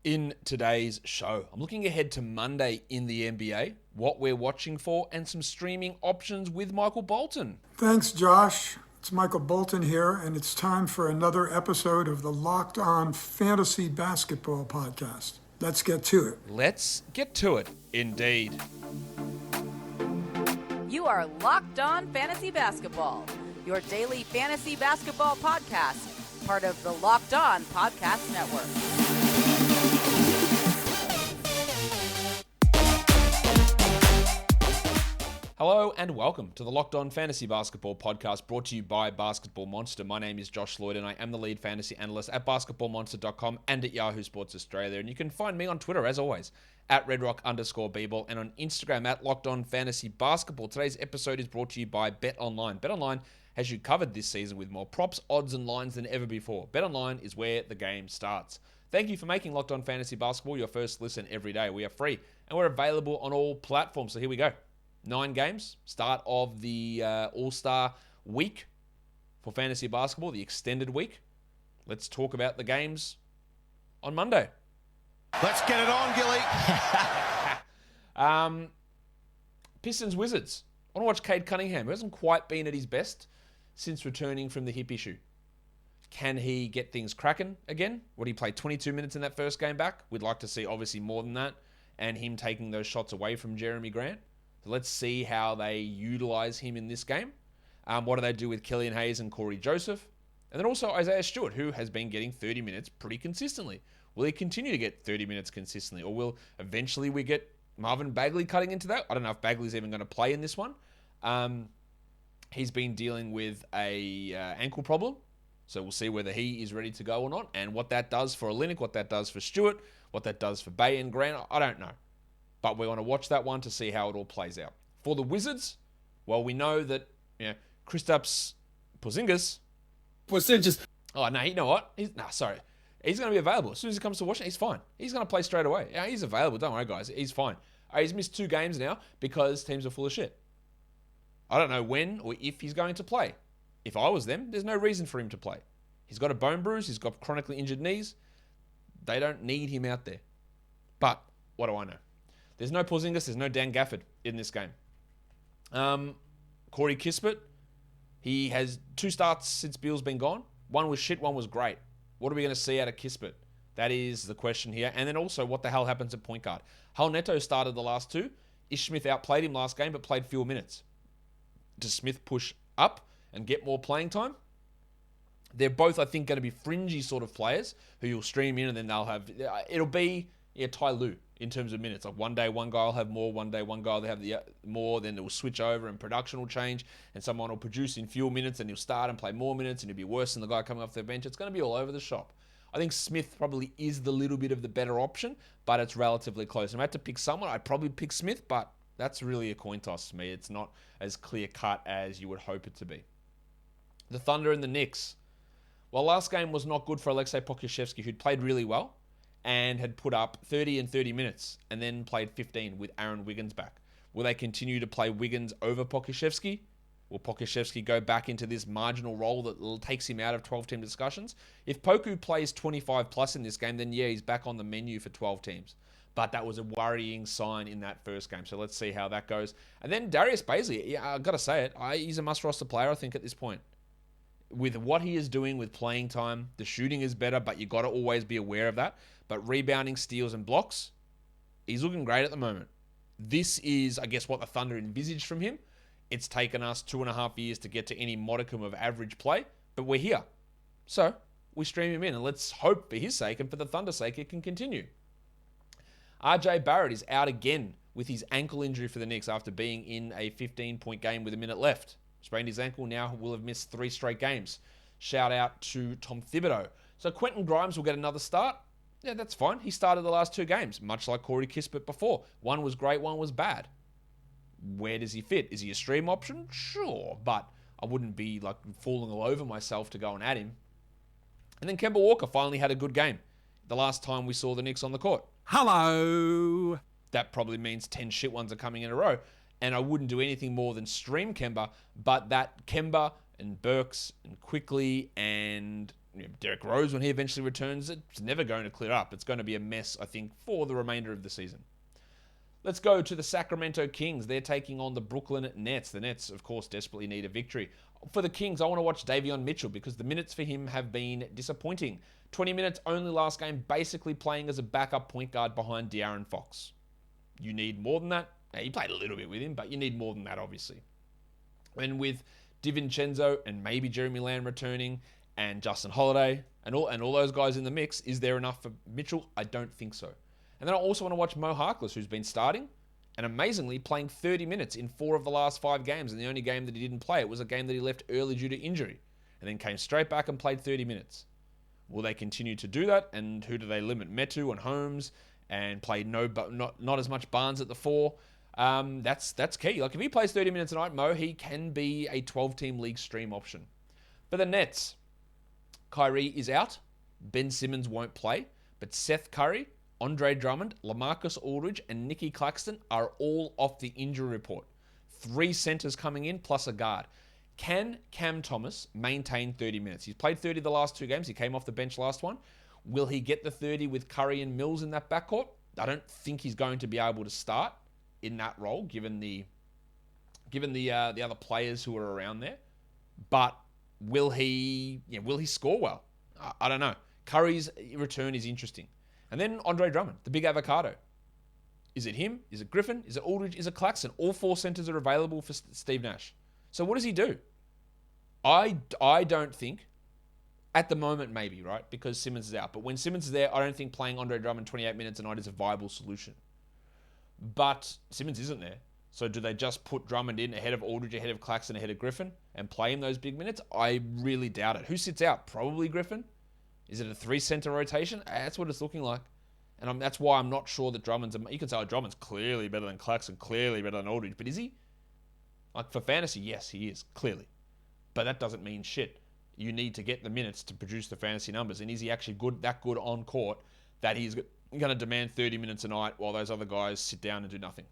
In today's show, I'm looking ahead to Monday in the NBA, what we're watching for, and some streaming options with Michael Bolton. Thanks, Josh. It's Michael Bolton here, and it's time for another episode of the Locked On Fantasy Basketball Podcast. Let's get to it. Let's get to it, indeed. You are Locked On Fantasy Basketball, your daily fantasy basketball podcast, part of the Locked On Podcast Network. Hello and welcome to the Locked On Fantasy Basketball Podcast, brought to you by Basketball Monster. My name is Josh Lloyd and I am the lead fantasy analyst at basketballmonster.com and at Yahoo Sports Australia. And you can find me on Twitter, as always, at redrock_bball and on Instagram at Locked On Fantasy Basketball. Today's episode is brought to you by BetOnline. BetOnline has you covered this season with more props, odds and lines than ever before. BetOnline is where the game starts. Thank you for making Locked On Fantasy Basketball your first listen every day. We are free and we're available on all platforms. So here we go. 9 games, start of the All-Star week for fantasy basketball, the extended week. Let's talk about the games on Monday. Let's get it on, Gilly. Pistons Wizards. I want to watch Cade Cunningham, who hasn't quite been at his best since returning from the hip issue. Can he get things cracking again? Would he play 22 minutes in that first game back? We'd like to see obviously more than that, and him taking those shots away from Jeremy Grant. So let's see how they utilize him in this game. What do they do with Killian Hayes and Corey Joseph? And then also Isaiah Stewart, who has been getting 30 minutes pretty consistently. Will he continue to get 30 minutes consistently? Or will eventually we get Marvin Bagley cutting into that? I don't know if Bagley's even going to play in this one. He's been dealing with a ankle problem. So we'll see whether he is ready to go or not. And what that does for Olynyk, what that does for Stewart, what that does for Bay and Grant, I don't know. But we want to watch that one to see how it all plays out. For the Wizards, well, we know that Kristaps Porzingis. Oh, no, you know what? He's going to be available. As soon as he comes to Washington, he's fine. He's going to play straight away. Yeah, he's available. Don't worry, guys. He's fine. He's missed 2 games now because teams are full of shit. I don't know when or if he's going to play. If I was them, there's no reason for him to play. He's got a bone bruise. He's got chronically injured knees. They don't need him out there. But what do I know? There's no Porzingis, there's no Dan Gafford in this game. Corey Kispert, he has 2 starts since Beal's been gone. One was shit, one was great. What are we going to see out of Kispert? That is the question here. And then also, what the hell happens at point guard? Hull Neto started the last 2. Ish Smith outplayed him last game, but played fewer minutes. Does Smith push up and get more playing time? They're both, I think, going to be fringy sort of players who you'll stream in and then they'll have... It'll be Ty Lue in terms of minutes. Like one day one guy will have more, one day one guy will have the more, then it will switch over and production will change and someone will produce in fewer minutes and he'll start and play more minutes and he'll be worse than the guy coming off their bench. It's going to be all over the shop. I think Smith probably is the little bit of the better option, but it's relatively close. If I had to pick someone, I'd probably pick Smith, but that's really a coin toss to me. It's not as clear cut as you would hope it to be. The Thunder and the Knicks. Well, last game was not good for Aleksej Pokusevski, who'd played really well and had put up 30 and 30 minutes and then played 15 with Aaron Wiggins back. Will they continue to play Wiggins over Pokusevski? Will Pokusevski go back into this marginal role that takes him out of 12-team discussions? If Poku plays 25 plus in this game, then yeah, he's back on the menu for 12 teams. But that was a worrying sign in that first game. So let's see how that goes. And then Darius Bazley, yeah, I've got to say it, he's a must-roster player, I think, at this point. With what he is doing with playing time, the shooting is better, but you got to always be aware of that. But rebounding, steals, and blocks, he's looking great at the moment. This is, I guess, what the Thunder envisaged from him. It's taken us 2.5 years to get to any modicum of average play, but we're here. So we stream him in, and let's hope for his sake and for the Thunder's sake it can continue. RJ Barrett is out again with his ankle injury for the Knicks after being in a 15-point game with a minute left. Sprained his ankle, now will have missed 3 straight games. Shout out to Tom Thibodeau. So Quentin Grimes will get another start. Yeah, that's fine. He started the last 2 games, much like Corey Kispert before. One was great, one was bad. Where does he fit? Is he a stream option? Sure, but I wouldn't be like falling all over myself to go and add him. And then Kemba Walker finally had a good game. The last time we saw the Knicks on the court. Hello. That probably means 10 shit ones are coming in a row. And I wouldn't do anything more than stream Kemba, but that Kemba and Burks and Quickly and Derek Rose, when he eventually returns, it's never going to clear up. It's going to be a mess, I think, for the remainder of the season. Let's go to the Sacramento Kings. They're taking on the Brooklyn Nets. The Nets, of course, desperately need a victory. For the Kings, I want to watch Davion Mitchell because the minutes for him have been disappointing. 20 minutes only last game, basically playing as a backup point guard behind De'Aaron Fox. You need more than that. Now, he played a little bit with him, but you need more than that, obviously. And with DiVincenzo and maybe Jeremy Lamb returning and Justin Holiday and all those guys in the mix, is there enough for Mitchell? I don't think so. And then I also want to watch Mo Harkless, who's been starting and amazingly playing 30 minutes in 4 of the last 5 games. And the only game that he didn't play, it was a game that he left early due to injury and then came straight back and played 30 minutes. Will they continue to do that? And who do they limit? Metu and Holmes and play not as much Barnes at the 4. That's key. Like if he plays 30 minutes a night, Mo, he can be a 12-team league stream option. For the Nets, Kyrie is out. Ben Simmons won't play. But Seth Curry, Andre Drummond, LaMarcus Aldridge, and Nicky Claxton are all off the injury report. 3 centers coming in plus a guard. Can Cam Thomas maintain 30 minutes? He's played 30 the last 2 games. He came off the bench last one. Will he get the 30 with Curry and Mills in that backcourt? I don't think he's going to be able to start in that role, given the other players who are around there. But will he score well? I don't know. Curry's return is interesting. And then Andre Drummond, the big avocado. Is it him? Is it Griffin? Is it Aldridge? Is it Claxton? All 4 centers are available for Steve Nash. So what does he do? I don't think, at the moment maybe, right? Because Simmons is out. But when Simmons is there, I don't think playing Andre Drummond 28 minutes a night is a viable solution. But Simmons isn't there. So do they just put Drummond in ahead of Aldridge, ahead of Claxton, ahead of Griffin and play him those big minutes? I really doubt it. Who sits out? Probably Griffin. Is it a 3-center rotation? That's what it's looking like. And that's why I'm not sure that Drummond's... You can say, Drummond's clearly better than Claxton, clearly better than Aldridge. But is he? Like, for fantasy, yes, he is, clearly. But that doesn't mean shit. You need to get the minutes to produce the fantasy numbers. And is he actually that good on court that he's going to demand 30 minutes a night while those other guys sit down and do nothing?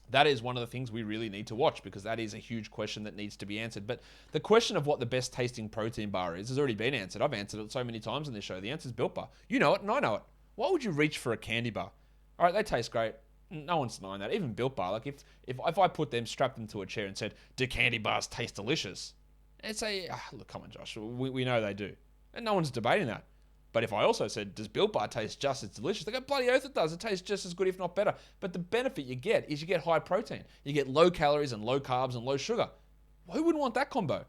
That is one of the things we really need to watch because that is a huge question that needs to be answered. But the question of what the best tasting protein bar is has already been answered. I've answered it so many times on this show. The answer is Built Bar. You know it and I know it. Why would you reach for a candy bar? All right, they taste great. No one's denying that. Even Built Bar. Like if I put them, strapped them to a chair and said, do candy bars taste delicious? They'd say, look, come on, Josh. We know they do. And no one's debating that. But if I also said, does Built Bar taste just as delicious? They go, bloody oath it does. It tastes just as good, if not better. But the benefit you get is you get high protein. You get low calories and low carbs and low sugar. Who wouldn't want that combo?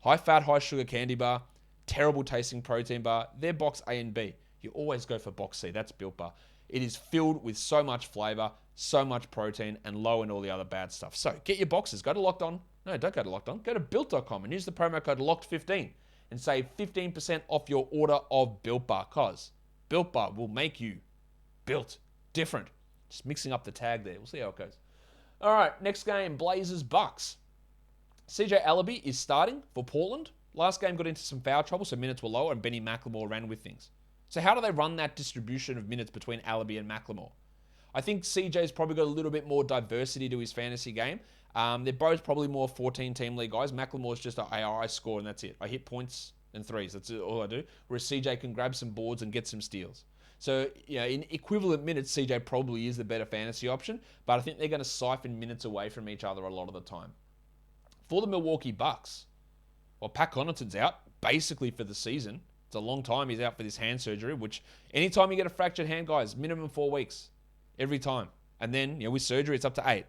High fat, high sugar candy bar, terrible tasting protein bar. They're box A and B. You always go for box C. That's Built Bar. It is filled with so much flavor, so much protein, and low in all the other bad stuff. So get your boxes. Go to Locked On. No, don't go to Locked On. Go to Built.com and use the promo code LOCKED15 and save 15% off your order of Built Bar. Cause Built Bar will make you built different. Just mixing up the tag there. We'll see how it goes. All right, next game, Blazers Bucks. CJ Allaby is starting for Portland. Last game got into some foul trouble, so minutes were lower, and Benny McLemore ran with things. So how do they run that distribution of minutes between Allaby and McLemore? I think CJ's probably got a little bit more diversity to his fantasy game. They're both probably more 14-team league guys. McLemore's just I score and that's it. I hit points and threes. That's all I do. Whereas CJ can grab some boards and get some steals. So, in equivalent minutes, CJ probably is the better fantasy option, but I think they're going to siphon minutes away from each other a lot of the time. For the Milwaukee Bucks, well, Pat Connaughton's out basically for the season. It's a long time he's out for this hand surgery, which anytime you get a fractured hand, guys, minimum 4 weeks. Every time. And then, with surgery, it's up to 8.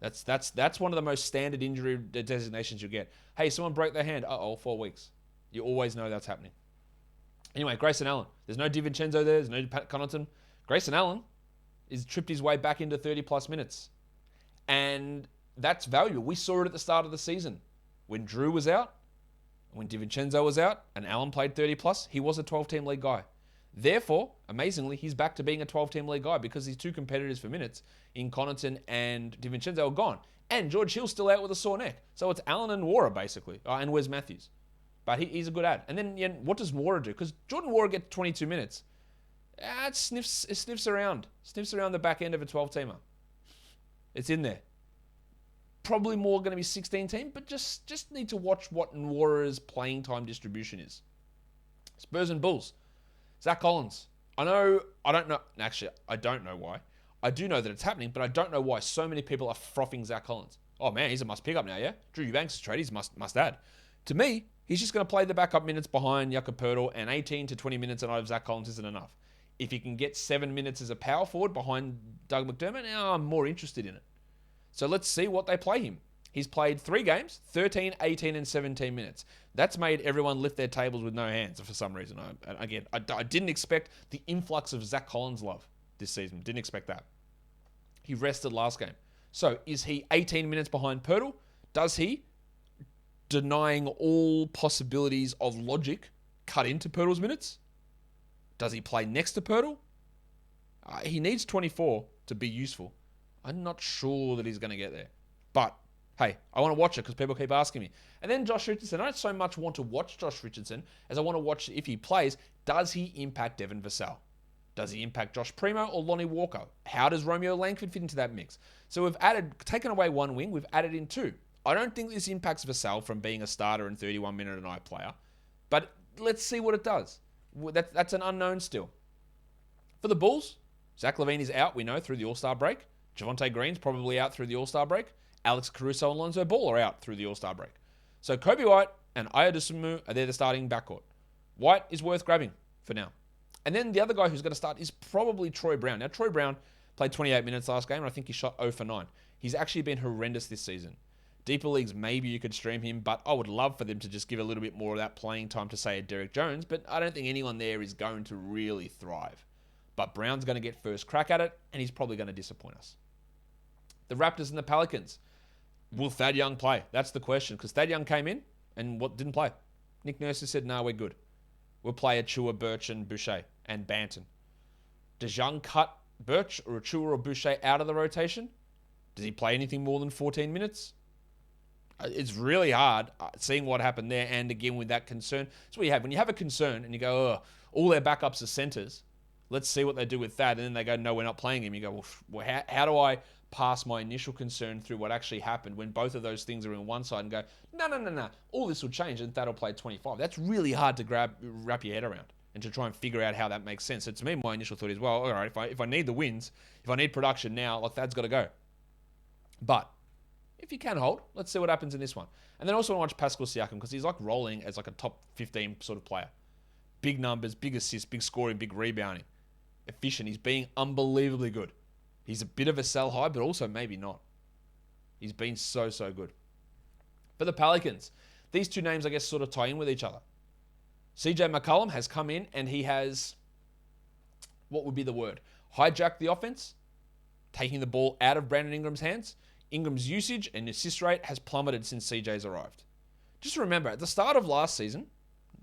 That's one of the most standard injury designations you get. Hey, someone broke their hand. 4 weeks. You always know that's happening. Anyway, Grayson Allen. There's no DiVincenzo there. There's no Pat Connaughton. Grayson Allen is tripped his way back into 30-plus minutes. And that's valuable. We saw it at the start of the season. When Drew was out, when DiVincenzo was out, and Allen played 30-plus, he was a 12-team league guy. Therefore, amazingly, he's back to being a 12-team league guy because these 2 competitors for minutes in Connaughton and DiVincenzo are gone. And George Hill's still out with a sore neck. So it's Allen and Wara, basically. And Wes Matthews. But he's a good ad. And then what does Wara do? Because Jordan Wara gets 22 minutes. It sniffs around. Sniffs around the back end of a 12-teamer. It's in there. Probably more going to be 16 team, but just need to watch what Nwora's playing time distribution is. Spurs and Bulls. Zach Collins. I don't know. Actually, I don't know why. I do know that it's happening, but I don't know why so many people are frothing Zach Collins. Oh man, he's a must pick up now, yeah? Drew Eubanks is trade, he's must add. To me, he's just going to play the backup minutes behind Jakob Poeltl, and 18 to 20 minutes out of Zach Collins isn't enough. If he can get 7 minutes as a power forward behind Doug McDermott, now I'm more interested in it. So let's see what they play him. He's played 3 games, 13, 18, and 17 minutes. That's made everyone lift their tables with no hands for some reason. I didn't expect the influx of Zach Collins love this season. Didn't expect that. He rested last game. So is he 18 minutes behind Poeltl? Does he, denying all possibilities of logic, cut into Poeltl's minutes? Does he play next to Poeltl? He needs 24 to be useful. I'm not sure that he's going to get there. But, hey, I want to watch it because people keep asking me. And then Josh Richardson. I don't so much want to watch Josh Richardson as I want to watch if he plays. Does he impact Devin Vassell? Does he impact Josh Primo or Lonnie Walker? How does Romeo Langford fit into that mix? So we've taken away 1 wing, we've added in 2. I don't think this impacts Vassell from being a starter and 31-minute a night player. But let's see what it does. That's an unknown still. For the Bulls, Zach LaVine is out, we know, through the All-Star break. Javonte Green's probably out through the All-Star break. Alex Caruso and Lonzo Ball are out through the All-Star break. So Kobe White and Ayo Dosunmu are there the starting backcourt. White is worth grabbing for now. And then the other guy who's going to start is probably Troy Brown. Now, Troy Brown played 28 minutes last game, and I think he shot 0 for 9. He's actually been horrendous this season. Deeper leagues, maybe you could stream him, but I would love for them to just give a little bit more of that playing time to, say, Derek Jones, but I don't think anyone there is going to really thrive. But Brown's going to get first crack at it, and he's probably going to disappoint us. The Raptors and the Pelicans. Will Thad Young play? That's the question, because Thad Young came in and didn't play. Nick Nurse said, no, we're good. We'll play Achua, Birch, and Boucher, and Banton. Does Young cut Birch or Achua or Boucher out of the rotation? Does he play anything more than 14 minutes? It's really hard seeing what happened there, and again with that concern. That's what you have. When you have a concern and you go, oh, all their backups are centers, let's see what they do with that, and then they go, no, we're not playing him. You go, well, how do I pass my initial concern through what actually happened when both of those things are in one side and go, no, all this will change and that'll play 25. That's really hard to wrap your head around and to try and figure out how that makes sense. So to me, my initial thought is, well, all right, if I need the wins, if I need production now, like Thad's got to go. But if you can hold, let's see what happens in this one. And then also want to watch Pascal Siakam because he's like rolling as like a top 15 sort of player. Big numbers, big assists, big scoring, big rebounding. Efficient. He's being unbelievably good. He's a bit of a sell high, but also maybe not. He's been so good. For the Pelicans, these two names, I guess, sort of tie in with each other. CJ McCollum has come in and he has, what would be the word? Hijacked the offense, taking the ball out of Brandon Ingram's hands. Ingram's usage and assist rate has plummeted since CJ's arrived. Just remember, at the start of last season,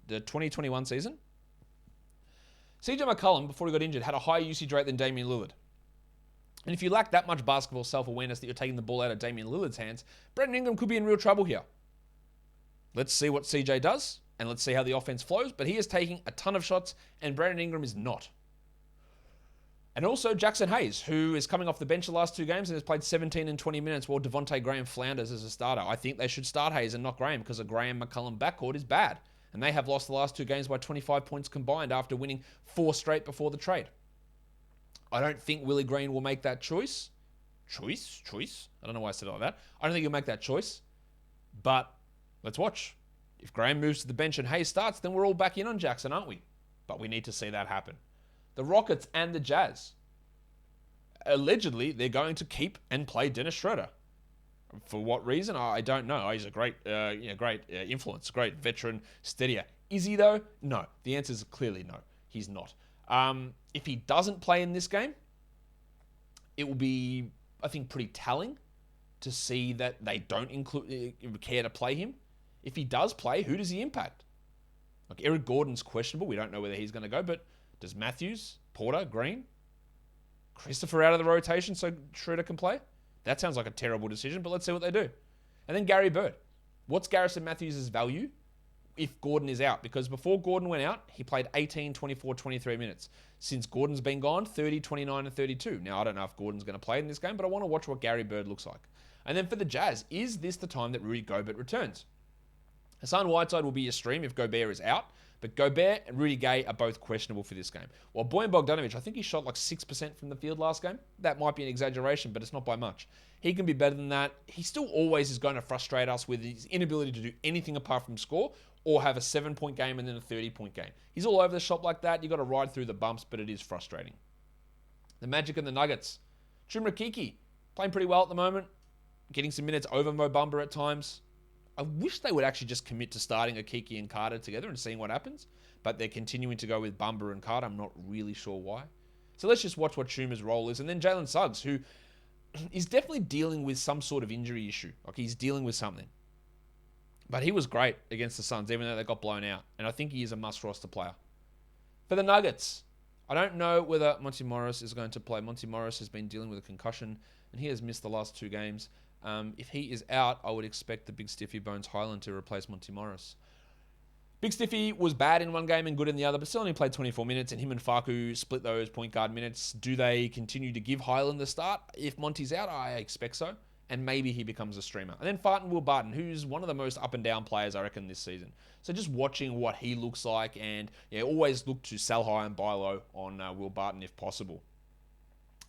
the 2021 season, CJ McCollum, before he got injured, had a higher usage rate than Damian Lillard. And if you lack that much basketball self-awareness that you're taking the ball out of Damian Lillard's hands, Brandon Ingram could be in real trouble here. Let's see what CJ does, and let's see how the offense flows, but he is taking a ton of shots, and Brandon Ingram is not. And also Jackson Hayes, who is coming off the bench the last 2 games and has played 17 and 20 minutes while Devontae Graham flounders as a starter. I think they should start Hayes and not Graham because a Graham-McCollum backcourt is bad. And they have lost the last 2 games by 25 points combined after winning 4 straight before the trade. I don't think Willie Green will make that choice. Choice? I don't know why I said it like that. I don't think he'll make that choice. But let's watch. If Graham moves to the bench and Hayes starts, then we're all back in on Jackson, aren't we? But we need to see that happen. The Rockets and the Jazz. Allegedly, they're going to keep and play Dennis Schroeder. For what reason? I don't know. He's a great influence, great veteran steadier. Is he though? No. The answer is clearly no. He's not. If he doesn't play in this game, it will be, I think, pretty telling to see that they don't care to play him. If he does play, who does he impact? Like Eric Gordon's questionable. We don't know whether he's going to go, but does Matthews, Porter, Green, Christopher out of the rotation so Schroeder can play? That sounds like a terrible decision, but let's see what they do. And then Gary Bird. What's Garrison Matthews' value if Gordon is out? Because before Gordon went out, he played 18, 24, 23 minutes. Since Gordon's been gone, 30, 29, and 32. Now, I don't know if Gordon's going to play in this game, but I want to watch what Gary Bird looks like. And then for the Jazz, is this the time that Rudy Gobert returns? Hassan Whiteside will be your stream if Gobert is out, but Gobert and Rudy Gay are both questionable for this game. While Bojan Bogdanovic, I think he shot like 6% from the field last game. That might be an exaggeration, but it's not by much. He can be better than that. He still always is going to frustrate us with his inability to do anything apart from score or have a 7-point game and then a 30-point game. He's all over the shop like that. You've got to ride through the bumps, but it is frustrating. The Magic and the Nuggets. Chuma Okeke, playing pretty well at the moment, getting some minutes over Mo Bamba at times. I wish they would actually just commit to starting Okeke and Carter together and seeing what happens, but they're continuing to go with Bamba and Carter. I'm not really sure why. So let's just watch what Chuma's role is. And then Jalen Suggs, who is definitely dealing with some sort of injury issue. Like he's dealing with something. But he was great against the Suns, even though they got blown out. And I think he is a must-roster player. For the Nuggets, I don't know whether Monty Morris is going to play. Monty Morris has been dealing with a concussion, and he has missed the last 2 games. If he is out, I would expect the Big Stiffy Bones Highland to replace Monty Morris. Big Stiffy was bad in one game and good in the other, but still only played 24 minutes, and him and Faku split those point guard minutes. Do they continue to give Highland the start? If Monty's out, I expect so, and maybe he becomes a streamer. And then Farton Will Barton, who's one of the most up and down players, I reckon, this season. So just watching what he looks like, and always look to sell high and buy low on Will Barton if possible.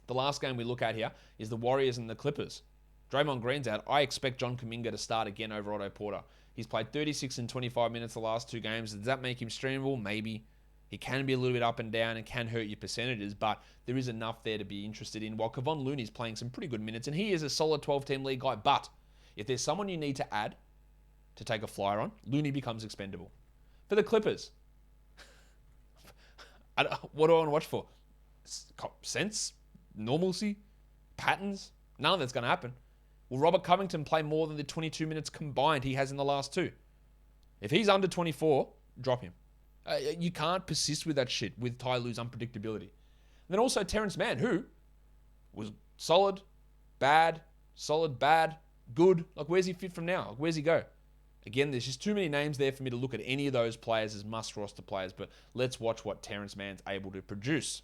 The last game we look at here is the Warriors and the Clippers. Draymond Green's out. I expect John Kuminga to start again over Otto Porter. He's played 36 and 25 minutes the last 2 games. Does that make him streamable? Maybe. He can be a little bit up and down and can hurt your percentages, but there is enough there to be interested in. While Kevon Looney's playing some pretty good minutes, and he is a solid 12-team league guy. But if there's someone you need to add to take a flyer on, Looney becomes expendable. For the Clippers, what do I want to watch for? Sense? Normalcy? Patterns? None of that's going to happen. Will Robert Covington play more than the 22 minutes combined he has in the last 2? If he's under 24, drop him. You can't persist with that shit with Ty Lue's unpredictability. And then also Terrence Mann, who was solid, bad, good. Like, where's he fit from now? Like, where's he go? Again, there's just too many names there for me to look at any of those players as must-roster players, but let's watch what Terrence Mann's able to produce.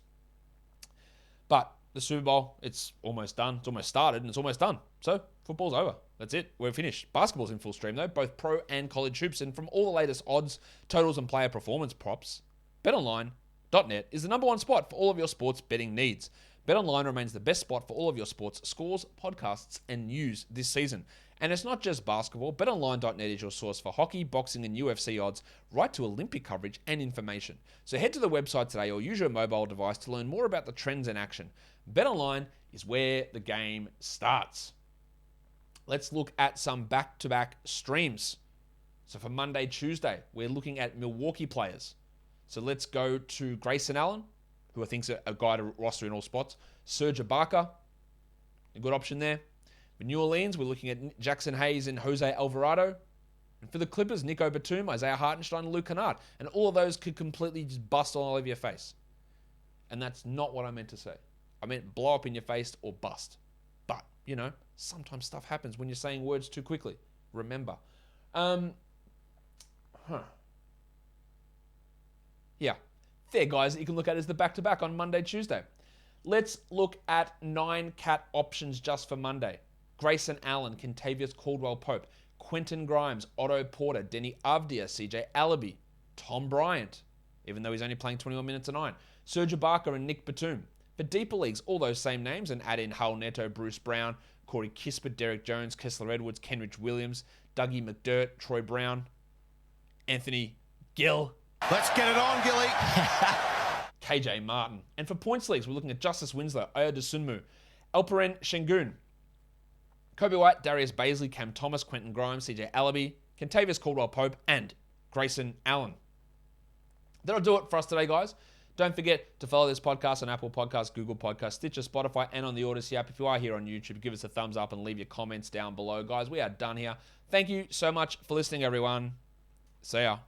But the Super Bowl, it's almost done. It's almost started, and it's almost done. So, football's over. That's it. We're finished. Basketball's in full stream, though, both pro and college hoops. And from all the latest odds, totals, and player performance props, BetOnline.net is the #1 spot for all of your sports betting needs. BetOnline remains the best spot for all of your sports scores, podcasts, and news this season. And it's not just basketball. BetOnline.net is your source for hockey, boxing, and UFC odds, right to Olympic coverage and information. So head to the website today or use your mobile device to learn more about the trends in action. BetOnline is where the game starts. Let's look at some back-to-back streams. So for Monday, Tuesday, we're looking at Milwaukee players. So let's go to Grayson Allen, who I think is a guy to roster in all spots. Serge Ibaka, a good option there. For New Orleans, we're looking at Jackson Hayes and Jose Alvarado. And for the Clippers, Nico Batum, Isaiah Hartenstein, and Luke Kennard. And all of those could completely just bust all over your face. And that's not what I meant to say. I meant blow up in your face or bust. But, sometimes stuff happens when you're saying words too quickly. Remember. Yeah. There, guys, you can look at it as the back-to-back on Monday, Tuesday. Let's look at 9 cat options just for Monday. Grayson Allen, Kentavious Caldwell-Pope, Quentin Grimes, Otto Porter, Denny Avdia, CJ Allaby, Tom Bryant, even though he's only playing 21 minutes a 9, Serge Ibaka and Nick Batum. For deeper leagues, all those same names, and add in Hull Neto, Bruce Brown, Corey Kispert, Derek Jones, Kessler Edwards, Kenrich Williams, Dougie McDirt, Troy Brown, Anthony Gill. Let's get it on, Gilly. KJ Martin. And for points leagues, we're looking at Justice Winslow, Ayo Dosunmu, Alperen Şengün, Kobe White, Darius Baisley, Cam Thomas, Quentin Grimes, CJ Allaby, Kentavious Caldwell-Pope, and Grayson Allen. That'll do it for us today, guys. Don't forget to follow this podcast on Apple Podcasts, Google Podcasts, Stitcher, Spotify, and on the Odyssey app. If you are here on YouTube, give us a thumbs up and leave your comments down below. Guys, we are done here. Thank you so much for listening, everyone. See ya.